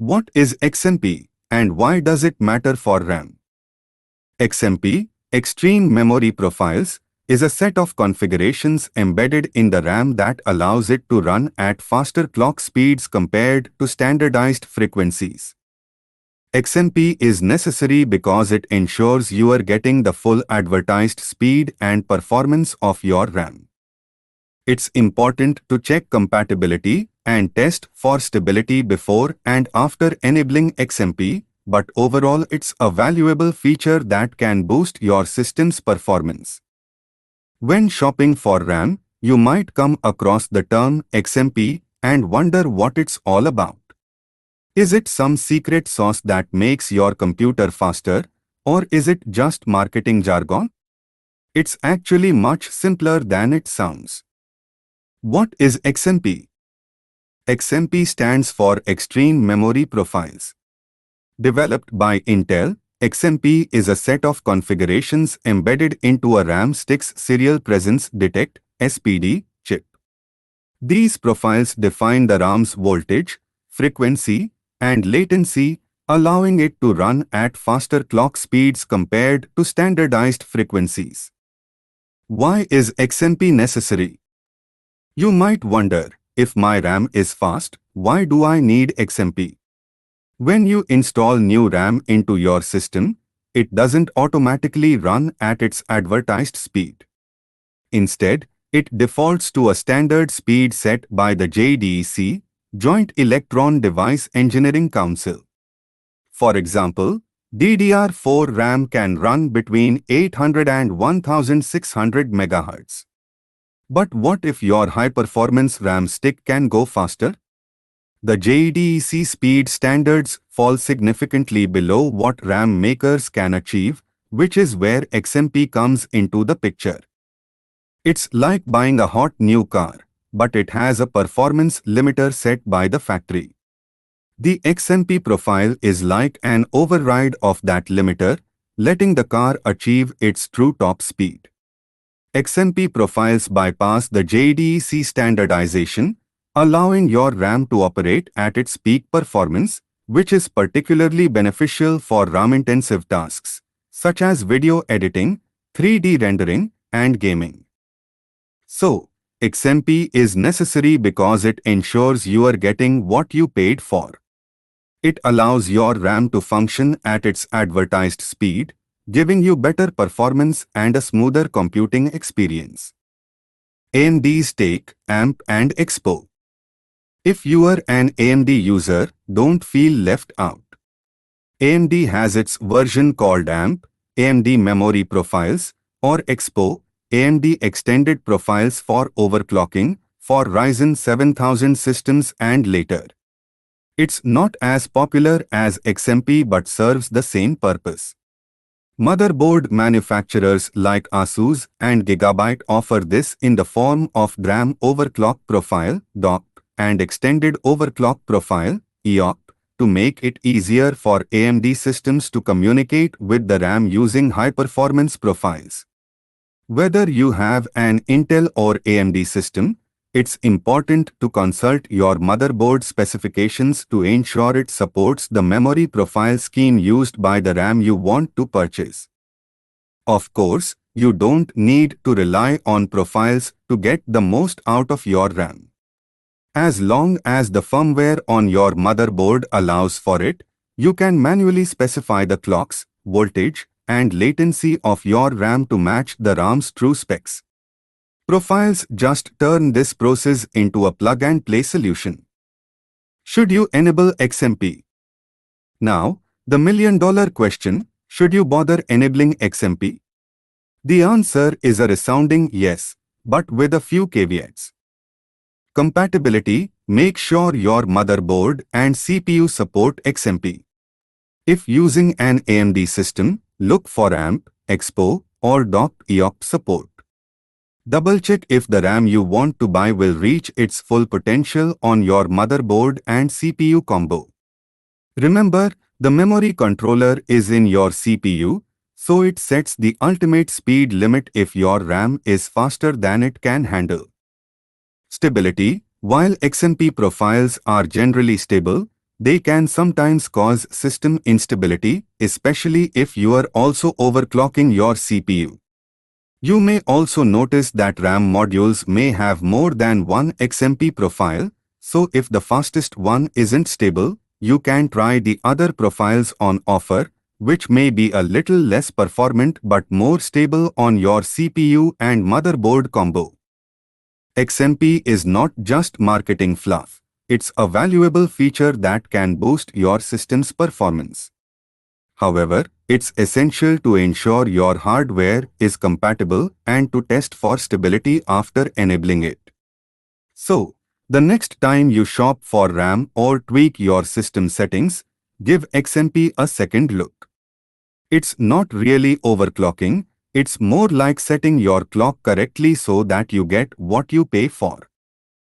What is XMP and why does it matter for RAM? XMP, Extreme Memory Profiles, is a set of configurations embedded in the RAM that allows it to run at faster clock speeds compared to standardized frequencies. XMP is necessary because it ensures you are getting the full advertised speed and performance of your RAM. It's important to check compatibility and test for stability before and after enabling XMP, but overall it's a valuable feature that can boost your system's performance. When shopping for RAM, you might come across the term XMP and wonder what it's all about. Is it some secret sauce that makes your computer faster, or is it just marketing jargon? It's actually much simpler than it sounds. What is XMP? XMP stands for Extreme Memory Profiles. Developed by Intel, XMP is a set of configurations embedded into a RAM stick's serial presence detect (SPD) chip. These profiles define the RAM's voltage, frequency, and latency, allowing it to run at faster clock speeds compared to standardized frequencies. Why is XMP necessary? You might wonder, if my RAM is fast, why do I need XMP? When you install new RAM into your system, it doesn't automatically run at its advertised speed. Instead, it defaults to a standard speed set by the JEDEC, Joint Electron Device Engineering Council. For example, DDR4 RAM can run between 800 and 1600 MHz. But what if your high-performance RAM stick can go faster? The JEDEC speed standards fall significantly below what RAM makers can achieve, which is where XMP comes into the picture. It's like buying a hot new car, but it has a performance limiter set by the factory. The XMP profile is like an override of that limiter, letting the car achieve its true top speed. XMP profiles bypass the JEDEC standardization, allowing your RAM to operate at its peak performance, which is particularly beneficial for RAM-intensive tasks, such as video editing, 3D rendering, and gaming. So, XMP is necessary because it ensures you are getting what you paid for. It allows your RAM to function at its advertised speed, giving you better performance and a smoother computing experience. AMD's take, AMP and Expo. If you are an AMD user, don't feel left out. AMD has its version called AMP, AMD Memory Profiles, or Expo, AMD Extended Profiles for overclocking, for Ryzen 7000 systems and later. It's not as popular as XMP but serves the same purpose. Motherboard manufacturers like Asus and Gigabyte offer this in the form of DRAM Overclock Profile (DOP) and Extended Overclock Profile (EOP) to make it easier for AMD systems to communicate with the RAM using high-performance profiles. Whether you have an Intel or AMD system, it's important to consult your motherboard specifications to ensure it supports the memory profile scheme used by the RAM you want to purchase. Of course, you don't need to rely on profiles to get the most out of your RAM. As long as the firmware on your motherboard allows for it, you can manually specify the clocks, voltage, and latency of your RAM to match the RAM's true specs. Profiles just turn this process into a plug-and-play solution. Should you enable XMP? Now, the million-dollar question, should you bother enabling XMP? The answer is a resounding yes, but with a few caveats. Compatibility: make sure your motherboard and CPU support XMP. If using an AMD system, look for AMP, Expo, or DOP EOP support. Double-check if the RAM you want to buy will reach its full potential on your motherboard and CPU combo. Remember, the memory controller is in your CPU, so it sets the ultimate speed limit if your RAM is faster than it can handle. Stability: while XMP profiles are generally stable, They can sometimes cause system instability, especially if you are also overclocking your CPU. You may also notice that RAM modules may have more than one XMP profile, so if the fastest one isn't stable, you can try the other profiles on offer, which may be a little less performant but more stable on your CPU and motherboard combo. XMP is not just marketing fluff. It's a valuable feature that can boost your system's performance. However, it's essential to ensure your hardware is compatible and to test for stability after enabling it. So, the next time you shop for RAM or tweak your system settings, give XMP a second look. It's not really overclocking, it's more like setting your clock correctly so that you get what you pay for.